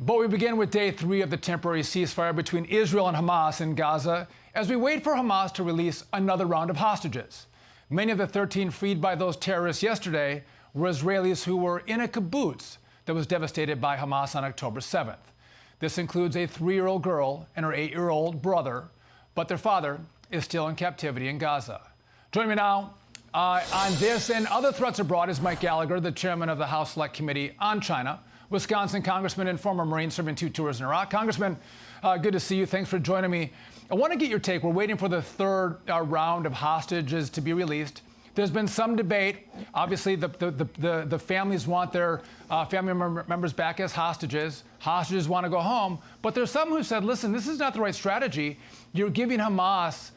But we begin with day 3 of the temporary ceasefire between Israel and Hamas in Gaza as we wait for Hamas to release another round of hostages. Many of the 13 freed by those terrorists yesterday were Israelis who were in a kibbutz that was devastated by Hamas on October 7th. This includes a 3-year-old girl and her 8-year-old brother, but their father is still in captivity in Gaza. Joining me now on this and other threats abroad is Mike Gallagher, the chairman of the House Select Committee on China, Wisconsin congressman and former Marine serving 2 tours in Iraq. Congressman, good to see you. Thanks for joining me. I want to get your take. We're waiting for the third round of hostages to be released. There's been some debate. Obviously, the families want their family members back as hostages. Hostages want to go home. But there's some who said, listen, this is not the right strategy. You're giving Hamas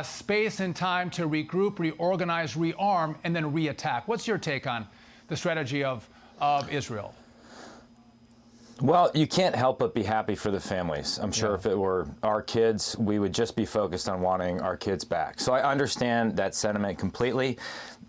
space and time to regroup, reorganize, rearm, and then reattack. What's your take on the strategy of Israel? Well, you can't help but be happy for the families. I'm sure if it were our kids, we would just be focused on wanting our kids back. So I understand that sentiment completely.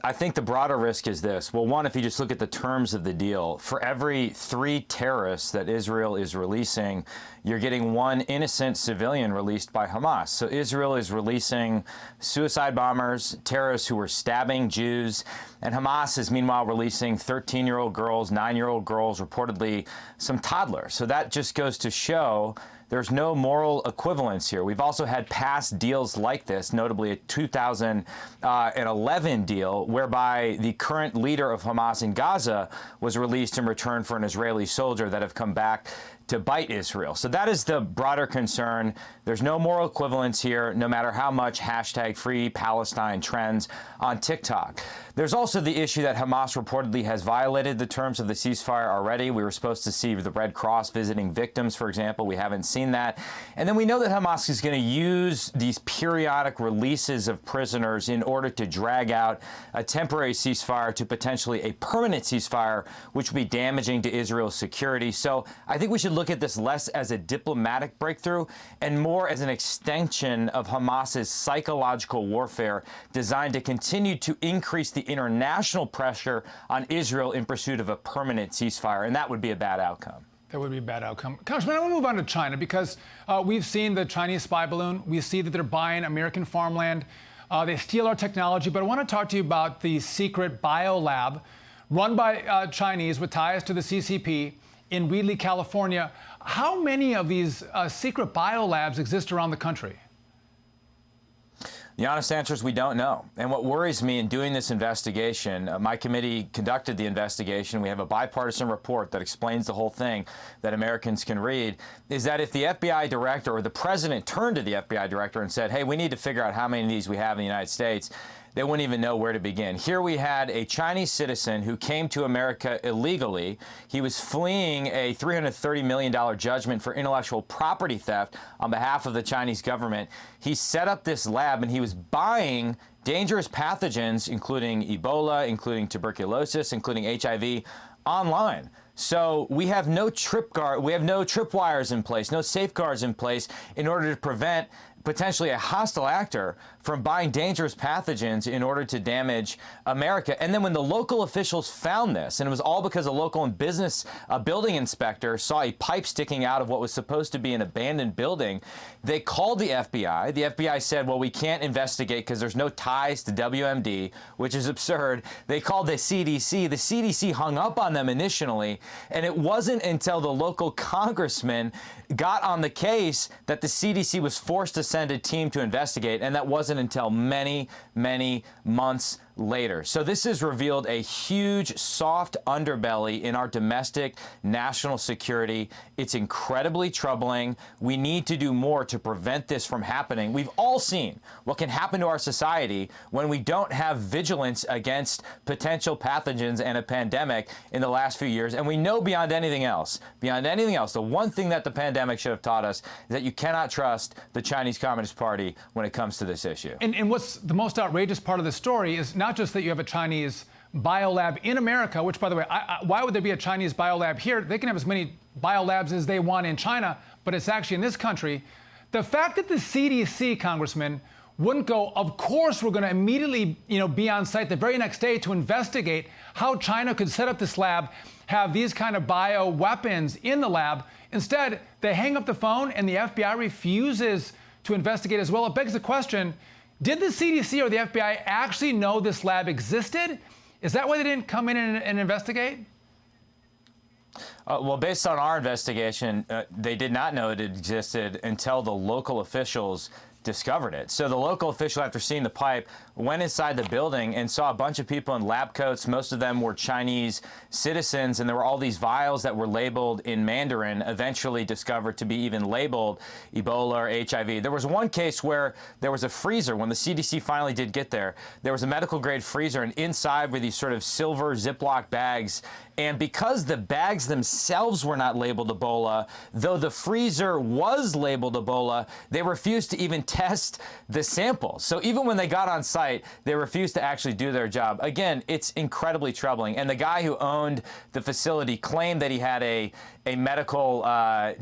I think the broader risk is this. Well, one, if you just look at the terms of the deal, for every 3 terrorists that Israel is releasing, you're getting 1 innocent civilian released by Hamas. So Israel is releasing suicide bombers, terrorists who were stabbing Jews, and Hamas is meanwhile releasing 13-year-old girls, 9-year-old girls, reportedly some toddlers. So that just goes to show there's no moral equivalence here. We've also had past deals like this, notably a 2011 deal whereby the current leader of Hamas in Gaza was released in return for an Israeli soldier that have come back to bite Israel. So that is the broader concern. There's no moral equivalence here, no matter how much #FreePalestine trends on TikTok. There's also the issue that Hamas reportedly has violated the terms of the ceasefire already. We were supposed to see the Red Cross visiting victims, for example. We haven't seen that. And then we know that Hamas is going to use these periodic releases of prisoners in order to drag out a temporary ceasefire to potentially a permanent ceasefire, which would be damaging to Israel's security. So I think we should look at this less as a diplomatic breakthrough and more as an extension of Hamas's psychological warfare designed to continue to increase the international pressure on Israel in pursuit of a permanent ceasefire, and that would be a bad outcome. That would be a bad outcome. Congressman, I want to move on to China because we've seen the Chinese spy balloon. We see that they're buying American farmland. They steal our technology, but I want to talk to you about the secret biolab run by Chinese with ties to the CCP in Wheatley, California. How many of these secret biolabs exist around the country? The honest answer is we don't know. And what worries me in doing this investigation, my committee conducted the investigation. We have a bipartisan report that explains the whole thing that Americans can read, is that if the FBI director or the president turned to the FBI director and said, hey, we need to figure out how many of these we have in the United States, they wouldn't even know where to begin. Here we had a Chinese citizen who came to America illegally. He was fleeing a $330 million judgment for intellectual property theft on behalf of the Chinese government. He set up this lab and he was buying dangerous pathogens, including Ebola, including tuberculosis, including HIV, online. So we have no tripwires in place, no safeguards in place in order to prevent potentially a hostile actor from buying dangerous pathogens in order to damage America. And then when the local officials found this, and it was all because a local building inspector saw a pipe sticking out of what was supposed to be an abandoned building, they called the FBI. The FBI said, well, we can't investigate because there's no ties to WMD, which is absurd. They called the CDC. The CDC hung up on them initially, and it wasn't until the local congressman got on the case that the CDC was forced to send a team to investigate, and that wasn't until many, many months later. So this has revealed a huge soft underbelly in our domestic national security. It's incredibly troubling. We need to do more to prevent this from happening. We've all seen what can happen to our society when we don't have vigilance against potential pathogens and a pandemic in the last few years. And we know beyond anything else, the one thing that the pandemic should have taught us is that you cannot trust the Chinese Communist Party when it comes to this issue. And what's the most outrageous part of the story is not just that you have a Chinese biolab in America, which, by the way, why would there be a Chinese biolab here? They can have as many biolabs as they want in China, but it's actually in this country. The fact that the CDC, Congressman, wouldn't go, of course, we're going to immediately, be on site the very next day to investigate how China could set up this lab have these kind of bio weapons in the lab. Instead, they hang up the phone and the FBI refuses to investigate as well. It begs the question, did the CDC or the FBI actually know this lab existed? Is that why they didn't come in and investigate? Well, based on our investigation, they did not know it existed until the local officials discovered it. So the local official, after seeing the pipe, went inside the building and saw a bunch of people in lab coats. Most of them were Chinese citizens, and there were all these vials that were labeled in Mandarin, eventually discovered to be even labeled Ebola or HIV. There was one case where there was a freezer. When the CDC finally did get there, there was a medical grade freezer, and inside were these sort of silver Ziploc bags. And because the bags themselves were not labeled Ebola, though the freezer was labeled Ebola, they refused to even test the sample. So even when they got on site, they refused to actually do their job. Again, it's incredibly troubling. And the guy who owned the facility claimed that he had a medical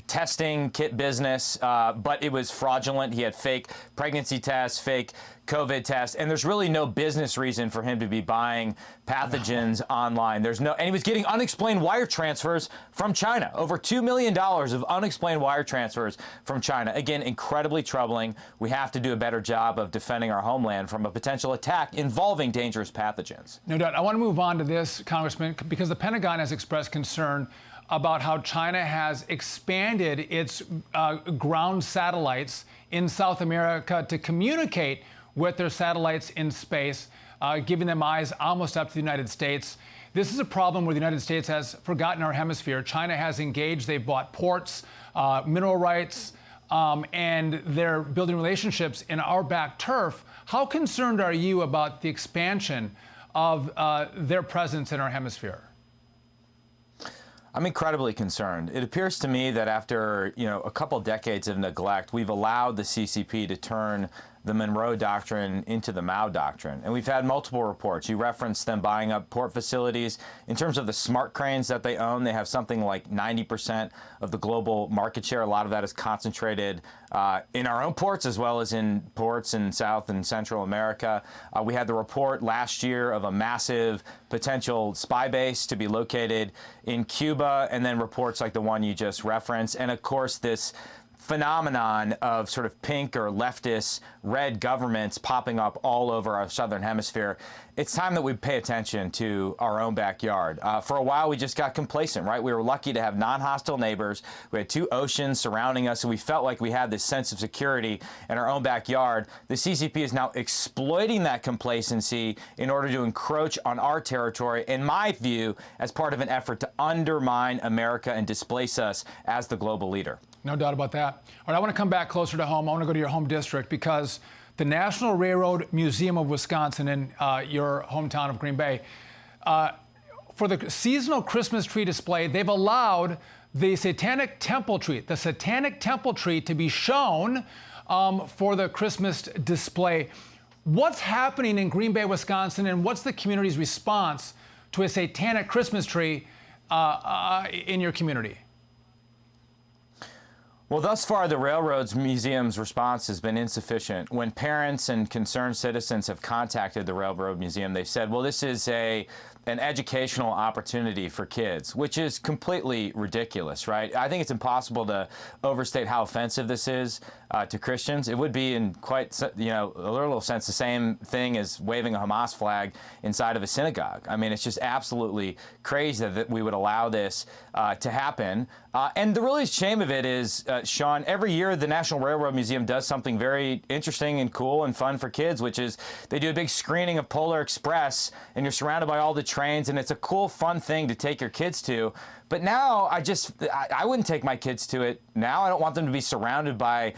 testing kit business, but it was fraudulent. He had fake pregnancy tests, fake COVID tests, and there's really no business reason for him to be buying pathogens online. And he was getting unexplained wire transfers from China. Over $2 million of unexplained wire transfers from China. Again, incredibly troubling. We have to do a better job of defending our homeland from a potential attack involving dangerous pathogens. No doubt. I want to move on to this, Congressman, because the Pentagon has expressed concern about how China has expanded its ground satellites in South America to communicate with their satellites in space, giving them eyes almost up to the United States. This is a problem where the United States has forgotten our hemisphere. China has engaged. They've bought ports, mineral rights, and they're building relationships in our back turf. How concerned are you about the expansion of their presence in our hemisphere? I'm incredibly concerned. It appears to me that after a couple decades of neglect, we've allowed the CCP to turn the Monroe Doctrine into the Mao Doctrine. And we've had multiple reports. You referenced them buying up port facilities. In terms of the smart cranes that they own, they have something like 90% of the global market share. A lot of that is concentrated in our own ports as well as in ports in South and Central America. We had the report last year of a massive potential spy base to be located in Cuba, and then reports like the one you just referenced. And of course, this phenomenon of sort of pink or leftist red governments popping up all over our southern hemisphere. It's time that we pay attention to our own backyard. For a while, we just got complacent, right? We were lucky to have non-hostile neighbors. We had two oceans surrounding us, and we felt like we had this sense of security in our own backyard. The CCP is now exploiting that complacency in order to encroach on our territory, in my view, as part of an effort to undermine America and displace us as the global leader. No doubt about that. All right, I want to come back closer to home. I want to go to your home district because the National Railroad Museum of Wisconsin in your hometown of Green Bay, for the seasonal Christmas tree display, they've allowed the Satanic Temple tree, to be shown for the Christmas display. What's happening in Green Bay, Wisconsin, and what's the community's response to a Satanic Christmas tree in your community? Well, thus far, the Railroads Museum's response has been insufficient. When parents and concerned citizens have contacted the Railroad Museum, they've said, well, this is an educational opportunity for kids, which is completely ridiculous, right? I think it's impossible to overstate how offensive this is to Christians. It would be in quite, a literal sense, the same thing as waving a Hamas flag inside of a synagogue. I mean, it's just absolutely crazy that we would allow this to happen. And the really shame of it is, Sean, every year the National Railroad Museum does something very interesting and cool and fun for kids, which is they do a big screening of Polar Express, and you're surrounded by all the trains, and it's a cool, fun thing to take your kids to. But now I wouldn't take my kids to it now. I don't want them to be surrounded by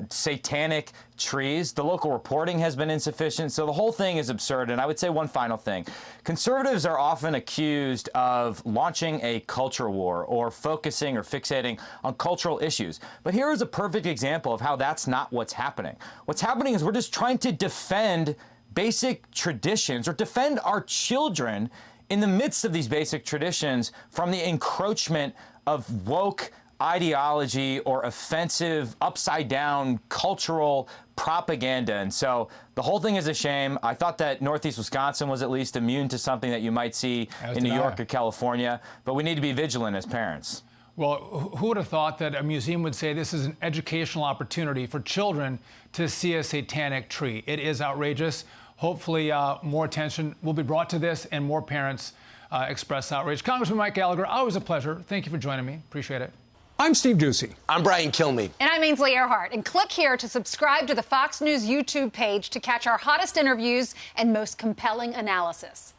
satanic trees. The local reporting has been insufficient. So the whole thing is absurd. And I would say one final thing. Conservatives are often accused of launching a culture war or focusing or fixating on cultural issues. But here is a perfect example of how that's not what's happening. What's happening is we're just trying to defend basic traditions or defend our children in the midst of these basic traditions from the encroachment of woke ideology or offensive, upside-down cultural propaganda. And so the whole thing is a shame. I thought that Northeast Wisconsin was at least immune to something that you might see in New York or California, but we need to be vigilant as parents. Well, who would have thought that a museum would say this is an educational opportunity for children to see a satanic tree? It is outrageous. Hopefully more attention will be brought to this and more parents express outrage. Congressman Mike Gallagher, always a pleasure. Thank you for joining me. Appreciate it. I'm Steve Ducey. I'm Brian Kilmeade. And I'm Ainsley Earhart. And click here to subscribe to the Fox News YouTube page to catch our hottest interviews and most compelling analysis.